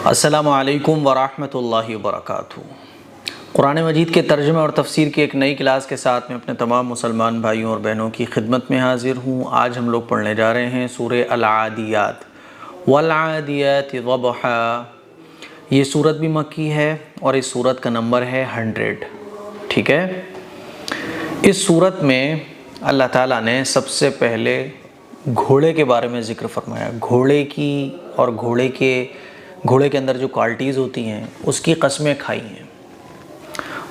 السلام علیکم ورحمۃ اللہ وبرکاتہ۔ قرآن مجید کے ترجمے اور تفسیر کی ایک نئی کلاس کے ساتھ میں اپنے تمام مسلمان بھائیوں اور بہنوں کی خدمت میں حاضر ہوں۔ آج ہم لوگ پڑھنے جا رہے ہیں سورہ العادیات، والعادیات ضبحا۔ یہ سورت بھی مکی ہے اور اس سورت کا نمبر ہے 100، ٹھیک ہے۔ اس سورت میں اللہ تعالیٰ نے سب سے پہلے گھوڑے کے بارے میں ذکر فرمایا، گھوڑے کی اور گھوڑے کے اندر جو کوالٹیز ہوتی ہیں اس کی قسمیں کھائی ہیں۔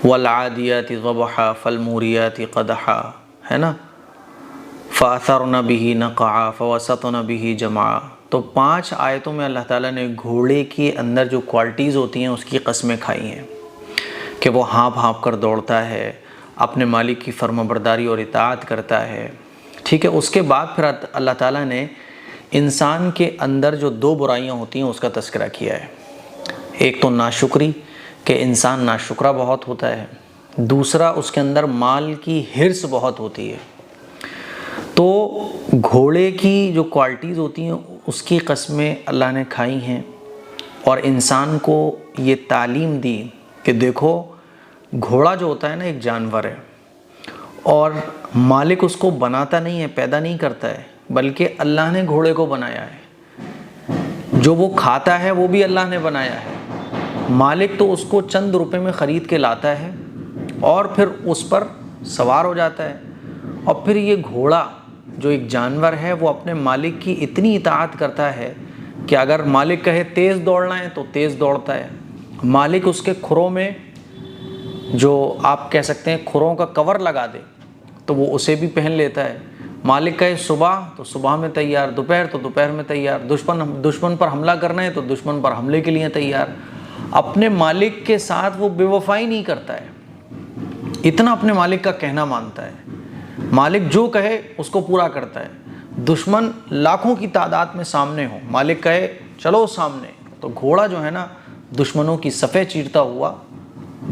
والعادیات ضبحا فالموریات قدحا، ہے نا، فاثرن به نقعا فوسطن به جمعا۔ تو 5 آیتوں میں اللہ تعالیٰ نے گھوڑے کے اندر جو کوالٹیز ہوتی ہیں اس کی قسمیں کھائی ہیں کہ وہ ہانپ ہانپ کر دوڑتا ہے، اپنے مالک کی فرما برداری اور اطاعت کرتا ہے، ٹھیک ہے۔ اس کے بعد پھر اللہ تعالیٰ نے انسان کے اندر جو 2 برائیاں ہوتی ہیں اس کا تذکرہ کیا ہے۔ ایک تو ناشکری، کہ انسان ناشکرا بہت ہوتا ہے، دوسرا اس کے اندر مال کی حرص بہت ہوتی ہے۔ تو گھوڑے کی جو کوالٹیز ہوتی ہیں اس کی قسمیں اللہ نے کھائی ہیں اور انسان کو یہ تعلیم دی کہ دیکھو گھوڑا جو ہوتا ہے نا ایک جانور ہے، اور مالک اس کو بناتا نہیں ہے، پیدا نہیں کرتا ہے، بلکہ اللہ نے گھوڑے کو بنایا ہے۔ جو وہ کھاتا ہے وہ بھی اللہ نے بنایا ہے۔ مالک تو اس کو چند روپے میں خرید کے لاتا ہے اور پھر اس پر سوار ہو جاتا ہے، اور پھر یہ گھوڑا جو ایک جانور ہے وہ اپنے مالک کی اتنی اطاعت کرتا ہے کہ اگر مالک کہے تیز دوڑنا ہے تو تیز دوڑتا ہے۔ مالک اس کے کھروں میں جو آپ کہہ سکتے ہیں کھروں کا کور لگا دے تو وہ اسے بھی پہن لیتا ہے۔ مالک کہے صبح تو صبح میں تیار، دوپہر تو دوپہر میں تیار، دشمن پر حملہ کرنا ہے تو دشمن پر حملے کے لیے تیار۔ اپنے مالک کے ساتھ وہ بے وفائی نہیں کرتا ہے، اتنا اپنے مالک کا کہنا مانتا ہے۔ مالک جو کہے اس کو پورا کرتا ہے۔ دشمن لاکھوں کی تعداد میں سامنے ہو، مالک کہے چلو سامنے، تو گھوڑا جو ہے نا دشمنوں کی صفیں چیرتا ہوا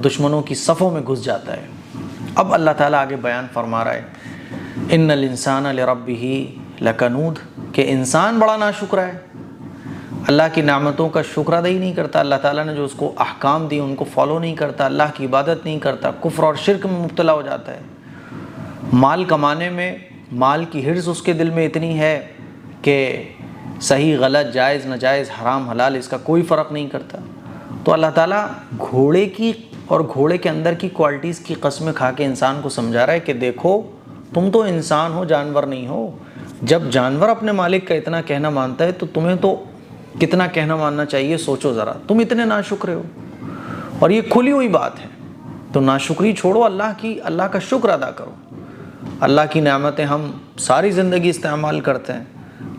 دشمنوں کی صفوں میں گھس جاتا ہے۔ اب اللہ تعالیٰ آگے بیان فرما رہا ہے، ان الانسان لربہ لکنود، کہ انسان بڑا ناشکرا ہے، اللہ کی نعمتوں کا شکر ادا ہی نہیں کرتا، اللہ تعالیٰ نے جو اس کو احکام دی ان کو فالو نہیں کرتا، اللہ کی عبادت نہیں کرتا، کفر اور شرک میں مبتلا ہو جاتا ہے۔ مال کمانے میں مال کی حرص اس کے دل میں اتنی ہے کہ صحیح غلط، جائز ناجائز، حرام حلال اس کا کوئی فرق نہیں کرتا۔ تو اللہ تعالیٰ گھوڑے کی اور گھوڑے کے اندر کی کوالٹیز کی قسمیں کھا کے انسان کو سمجھا رہا ہے کہ دیکھو تم تو انسان ہو، جانور نہیں ہو۔ جب جانور اپنے مالک کا اتنا کہنا مانتا ہے تو تمہیں تو کتنا کہنا ماننا چاہیے، سوچو ذرا، تم اتنے ناشکرے ہو، اور یہ کھلی ہوئی بات ہے۔ تو ناشکری چھوڑو، اللہ کا شکر ادا کرو۔ اللہ کی نعمتیں ہم ساری زندگی استعمال کرتے ہیں،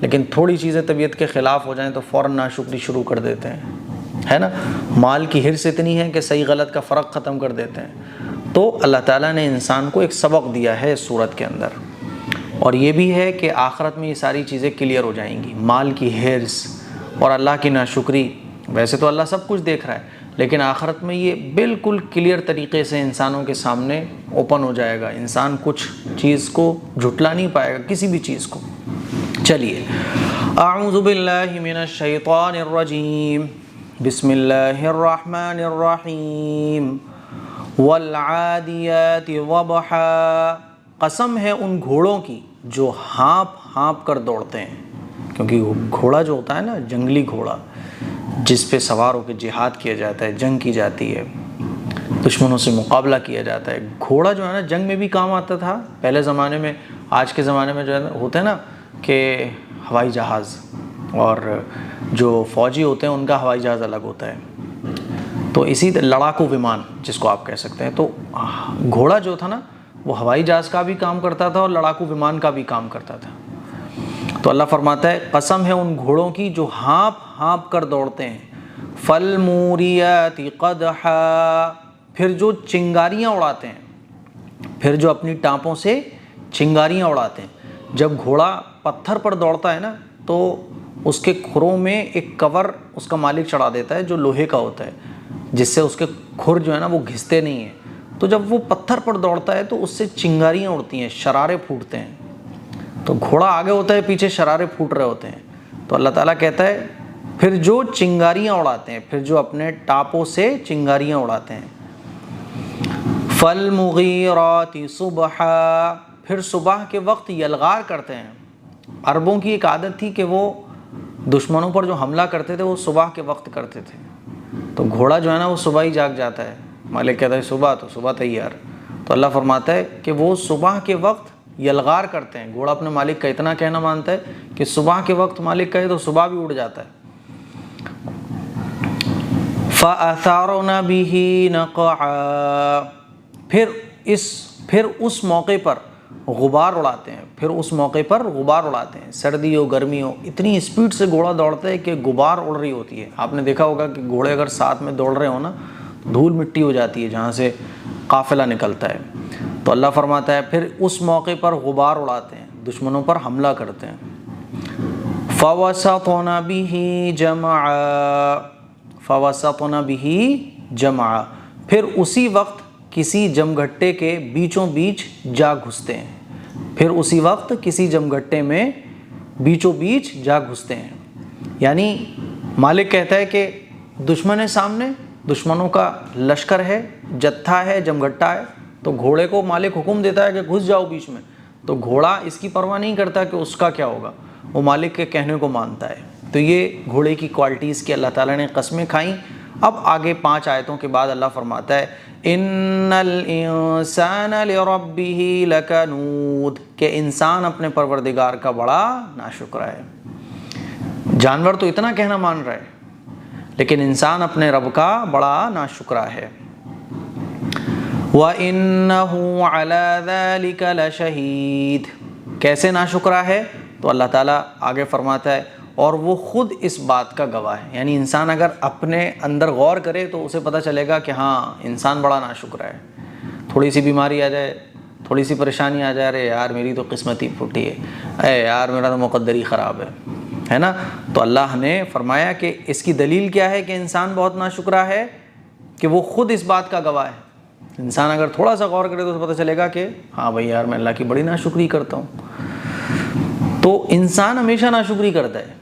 لیکن تھوڑی چیزیں طبیعت کے خلاف ہو جائیں تو فوراً ناشکری شروع کر دیتے ہیں، ہے نا۔ مال کی حرص اتنی ہے کہ صحیح غلط کا فرق ختم کر دیتے ہیں۔ تو اللہ تعالیٰ نے انسان کو ایک سبق دیا ہے اس صورت کے اندر، اور یہ بھی ہے کہ آخرت میں یہ ساری چیزیں کلیئر ہو جائیں گی۔ مال کی حرص اور اللہ کی ناشکری، ویسے تو اللہ سب کچھ دیکھ رہا ہے، لیکن آخرت میں یہ بالکل کلیئر طریقے سے انسانوں کے سامنے اوپن ہو جائے گا۔ انسان کچھ چیز کو جھٹلا نہیں پائے گا، کسی بھی چیز کو۔ چلیے، اعوذ باللہ من الشیطان الرجیم، بسم اللہ الرحمن الرحیم، والعادیات ضبحا، قسم ہے ان گھوڑوں کی جو ہانپ ہانپ کر دوڑتے ہیں، کیونکہ گھوڑا جو ہوتا ہے نا، جنگلی گھوڑا جس پہ سوار ہو کے جہاد کیا جاتا ہے، جنگ کی جاتی ہے، دشمنوں سے مقابلہ کیا جاتا ہے۔ گھوڑا جو ہے نا جنگ میں بھی کام آتا تھا پہلے زمانے میں، آج کے زمانے میں جو ہے ہوتا ہے نا کہ ہوائی جہاز، اور جو فوجی ہوتے ہیں ان کا ہوائی جہاز الگ ہوتا ہے، تو اسی لڑاکو ومان جس کو آپ کہہ سکتے ہیں۔ تو گھوڑا جو تھا نا وہ ہوائی جہاز کا بھی کام کرتا تھا اور لڑاکو ومان کا بھی کام کرتا تھا۔ تو اللہ فرماتا ہے قسم ہے ان گھوڑوں کی جو ہانپ ہانپ کر دوڑتے ہیں، فالموریات قدحا، پھر جو چنگاریاں اڑاتے ہیں، پھر جو اپنی ٹانپوں سے چنگاریاں اڑاتے ہیں۔ جب گھوڑا پتھر پر دوڑتا ہے نا تو اس کے کھروں میں ایک کور اس کا مالک چڑھا دیتا ہے جو لوہے کا ہوتا ہے، جس سے اس کے کھر جو ہے نا وہ گھستے نہیں ہیں۔ تو جب وہ پتھر پر دوڑتا ہے تو اس سے چنگاریاں اڑتی ہیں، شرارے پھوٹتے ہیں۔ تو گھوڑا آگے ہوتا ہے، پیچھے شرارے پھوٹ رہے ہوتے ہیں۔ تو اللہ تعالیٰ کہتا ہے پھر جو چنگاریاں اڑاتے ہیں، پھر جو اپنے ٹاپوں سے چنگاریاں اڑاتے ہیں. فالمغیرات صبحا، پھر صبح کے وقت یلغار کرتے ہیں. عربوں کی ایک عادت تھی کہ وہ دشمنوں پر جو حملہ کرتے تھے وہ صبح کے وقت کرتے تھے. تو گھوڑا جو ہے نا وہ صبح ہی جاگ جاتا ہے. مالک کہتا ہے صبح، تو صبح تیار. تو اللہ فرماتا ہے کہ وہ صبح کے وقت یلغار کرتے ہیں. گھوڑا اپنے مالک کا اتنا کہنا مانتا ہے کہ صبح کے وقت مالک کہے تو صبح بھی اڑ جاتا ہے. فَأَثَرْنَ بِهِ نَقْعًا، پھر اس موقع پر غبار اڑاتے ہیں. پھر اس موقع پر غبار اڑاتے ہیں. سردی ہو گرمی ہو، اتنی اسپیڈ سے گھوڑا دوڑتا ہے کہ غبار اڑ رہی ہوتی ہے. آپ نے دیکھا ہوگا کہ گھوڑے اگر ساتھ میں دوڑ رہے ہو نا، دھول مٹی ہو جاتی ہے جہاں سے قافلہ نکلتا ہے. تو اللہ فرماتا ہے پھر اس موقع پر غبار اڑاتے ہیں، دشمنوں پر حملہ کرتے ہیں. فَوَسَطْنَ بِهِ جَمْعًا، فَوَسَطْنَ بِهِ جَمْعًا، پھر اسی وقت کسی جمگھٹے کے بیچوں بیچ جا گھستے ہیں. پھر اسی وقت کسی جمگھٹے میں بیچوں بیچ جا گھستے ہیں. یعنی مالک کہتا ہے کہ دشمن ہے سامنے، دشمنوں کا لشکر ہے، جتھا ہے، جمگھٹا ہے. تو گھوڑے کو مالک حکم دیتا ہے کہ گھس جاؤ بیچ میں. تو گھوڑا اس کی پرواہ نہیں کرتا کہ اس کا کیا ہوگا، وہ مالک کے کہنے کو مانتا ہے. تو یہ گھوڑے کی کوالٹیز کی اللہ تعالیٰ نے قسمیں کھائیں. اب آگے 5 آیتوں کے بعد اللہ فرماتا ہے ان الانسان لربه لکنود، کہ انسان اپنے پروردگار کا بڑا ناشکرا ہے. جانور تو اتنا کہنا مان رہا ہے، لیکن انسان اپنے رب کا بڑا ناشکرا ہے. وَإِنَّهُ عَلَى ذَلِكَ لَشَهِيدٌ، کیسے ناشکرا ہے؟ تو اللہ تعالیٰ آگے فرماتا ہے اور وہ خود اس بات کا گواہ ہے. یعنی انسان اگر اپنے اندر غور کرے تو اسے پتہ چلے گا کہ ہاں انسان بڑا ناشکرا ہے. تھوڑی سی بیماری آ جائے، تھوڑی سی پریشانی آ جائے، ارے یار میری تو قسمت ہی پھوٹی ہے، اے یار میرا تو مقدر ہی خراب ہے نا. تو اللہ نے فرمایا کہ اس کی دلیل کیا ہے کہ انسان بہت ناشکرا ہے، کہ وہ خود اس بات کا گواہ ہے. انسان اگر تھوڑا سا غور کرے تو اسے پتہ چلے گا کہ ہاں بھائی یار میں اللہ کی بڑی ناشکری کرتا ہوں. تو انسان ہمیشہ ناشکری کرتا ہے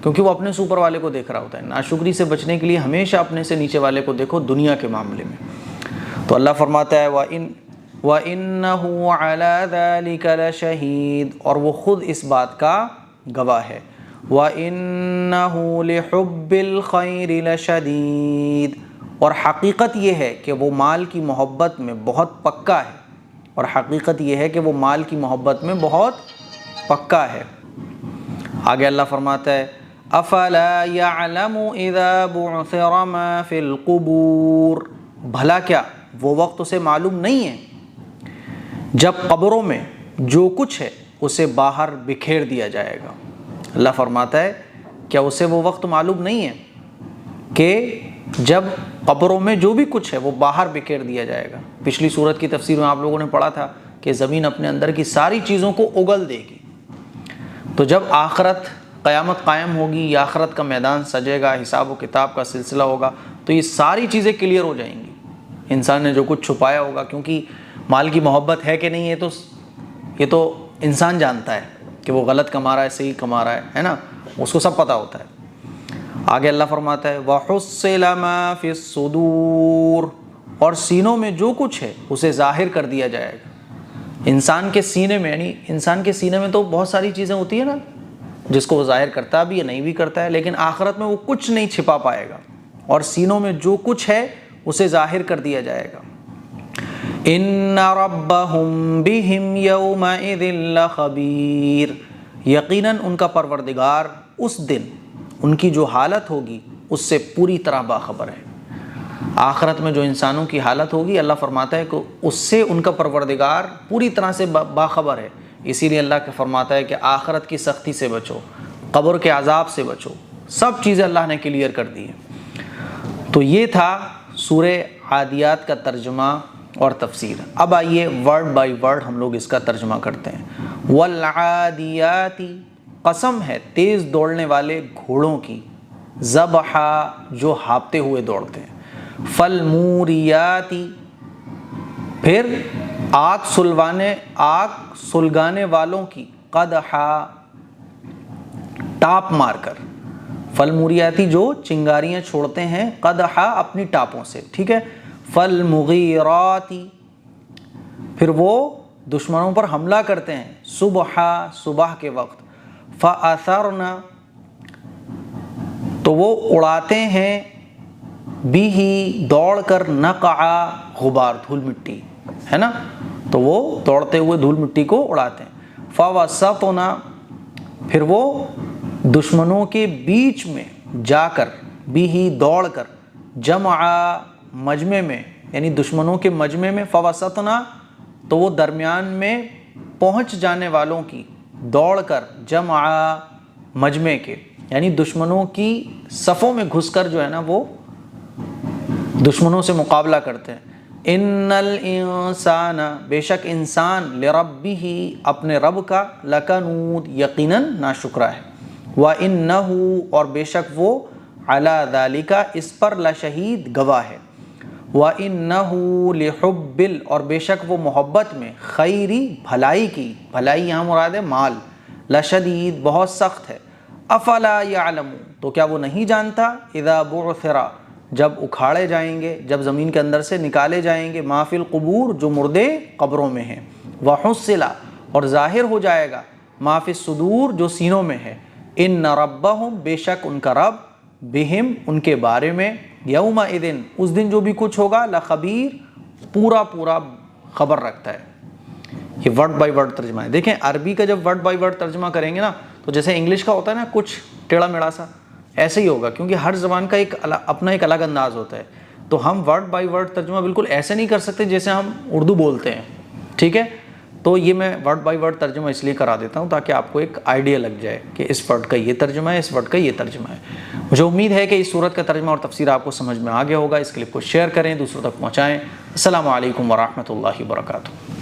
کیونکہ وہ اپنے سے اوپر والے کو دیکھ رہا ہوتا ہے. ناشکری سے بچنے کے لیے ہمیشہ اپنے سے نیچے والے کو دیکھو دنیا کے معاملے میں. تو اللہ فرماتا ہے وَإِنَّهُ عَلَى ذَلِكَ لَشَهِيدٌ، اور وہ خود اس بات کا گواہ ہے. وَإِنَّهُ لِحُبِّ الْخَيْرِ لَشَدِيدٌ، اور حقیقت یہ ہے کہ وہ مال کی محبت میں بہت پکا ہے. اور حقیقت یہ ہے کہ وہ مال کی محبت میں بہت پکا ہے. آگے اللہ فرماتا ہے افلا يعلم اذا بعثر ما في القبور، بھلا کیا وہ وقت اسے معلوم نہیں ہے جب قبروں میں جو کچھ ہے اسے باہر بکھیر دیا جائے گا. اللہ فرماتا ہے کیا اسے وہ وقت معلوم نہیں ہے کہ جب قبروں میں جو بھی کچھ ہے وہ باہر بکھیر دیا جائے گا. پچھلی سورت کی تفسیر میں آپ لوگوں نے پڑھا تھا کہ زمین اپنے اندر کی ساری چیزوں کو اگل دے گی. تو جب آخرت قیامت قائم ہوگی یا آخرت کا میدان سجے گا، حساب و کتاب کا سلسلہ ہوگا، تو یہ ساری چیزیں کلیئر ہو جائیں گی. انسان نے جو کچھ چھپایا ہوگا، کیونکہ مال کی محبت ہے کہ نہیں ہے یہ تو انسان جانتا ہے کہ وہ غلط کما رہا ہے صحیح کما رہا ہے نا، اس کو سب پتہ ہوتا ہے. آگے اللہ فرماتا ہے وَحُصِّلَ مَا فِي الصُّدُورِ، اور سینوں میں جو کچھ ہے اسے ظاہر کر دیا جائے گا. انسان کے سینے میں، یعنی انسان کے سینے میں تو بہت ساری چیزیں ہوتی ہیں نا جس کو وہ ظاہر کرتا بھی یا نہیں بھی کرتا ہے، لیکن آخرت میں وہ کچھ نہیں چھپا پائے گا. اور سینوں میں جو کچھ ہے اسے ظاہر کر دیا جائے گا. إِنَّ رَبَّهُمْ بِهِمْ يَوْمَئِذٍ لَخَبِيرٌ، یقیناً ان کا پروردگار اس دن ان کی جو حالت ہوگی اس سے پوری طرح باخبر ہے. آخرت میں جو انسانوں کی حالت ہوگی اللہ فرماتا ہے کہ اس سے ان کا پروردگار پوری طرح سے باخبر ہے. اسی لیے اللہ فرماتا ہے کہ آخرت کی سختی سے بچو، قبر کے عذاب سے بچو، سب چیزیں اللہ نے کلیئر کر دی ہیں. تو یہ تھا سورہ عادیات کا ترجمہ اور تفسیر. اب آئیے ورڈ بائی ورڈ ہم لوگ اس کا ترجمہ کرتے ہیں. والعادیات، قسم ہے تیز دوڑنے والے گھوڑوں کی، ذبحا جو ہانپتے ہوئے دوڑتے ہیں، فالموریات پھر آگ سلگانے والوں کی، قدحا ٹاپ مار کر، فالموریاتی جو چنگاریاں چھوڑتے ہیں، قدحا اپنی ٹاپوں سے، ٹھیک ہے، فالمغیراتی پھر وہ دشمنوں پر حملہ کرتے ہیں، صبح کے وقت، فاثرن تو وہ اڑاتے ہیں، بھی دوڑ کر، نقعا غبار دھول مٹی ہے نا، تو وہ دوڑتے ہوئے دھول مٹی کو اڑاتے ہیں، فوسطن پھر وہ دشمنوں کے بیچ میں جا کر، بھی دوڑ کر، جمعا مجمع میں یعنی دشمنوں کے مجمع میں، فوسطن تو وہ درمیان میں پہنچ جانے والوں کی، دوڑ کر، جمعا مجمع کے یعنی دشمنوں کی صفوں میں گھس کر جو ہے نا وہ دشمنوں سے مقابلہ کرتے ہیں۔ ان الانسان بے شک انسان، لربہ اپنے رب کا، لکنود یقیناً ناشکرا ہے، وانہ اور بے شک وہ، علی ذالک اس پر، لشہید گواہ ہے، وانہ لحب اور بے شک وہ محبت میں، خیری بھلائی کی، بھلائی یہاں مراد ہے مال، لشدید بہت سخت ہے، افلا یعلم تو کیا وہ نہیں جانتا، اذا بعثر جب اکھاڑے جائیں گے، جب زمین کے اندر سے نکالے جائیں گے، ما فی القبور جو مردے قبروں میں ہیں، وحصل اور ظاہر ہو جائے گا، ما فی الصدور جو سینوں میں ہے، ان ربہم بے شک ان کا رب، بہم ان کے بارے میں، یومئذ اس دن جو بھی کچھ ہوگا، لخبیر پورا خبر رکھتا ہے۔ یہ ورڈ بائی ورڈ ترجمہ ہے۔ دیکھیں عربی کا جب ورڈ بائی ورڈ ترجمہ کریں گے نا تو جیسے انگلش کا ہوتا ہے نا کچھ ٹیڑھا میڑھا سا، ایسے ہی ہوگا، کیونکہ ہر زبان کا اپنا ایک الگ انداز ہوتا ہے، تو ہم ورڈ بائی ورڈ ترجمہ بالکل ایسے نہیں کر سکتے جیسے ہم اردو بولتے ہیں، ٹھیک ہے، تو یہ میں ورڈ بائی ورڈ ترجمہ اس لیے کرا دیتا ہوں تاکہ آپ کو ایک آئیڈیا لگ جائے کہ اس ورڈ کا یہ ترجمہ ہے، اس ورڈ کا یہ ترجمہ ہے۔ مجھے امید ہے کہ اس صورت کا ترجمہ اور تفسیر آپ کو سمجھ میں آ گیا ہوگا۔ اس کلپ کو شیئر کریں، دوسروں تک پہنچائیں۔ السلام علیکم ورحمۃ اللہ وبرکاتہ۔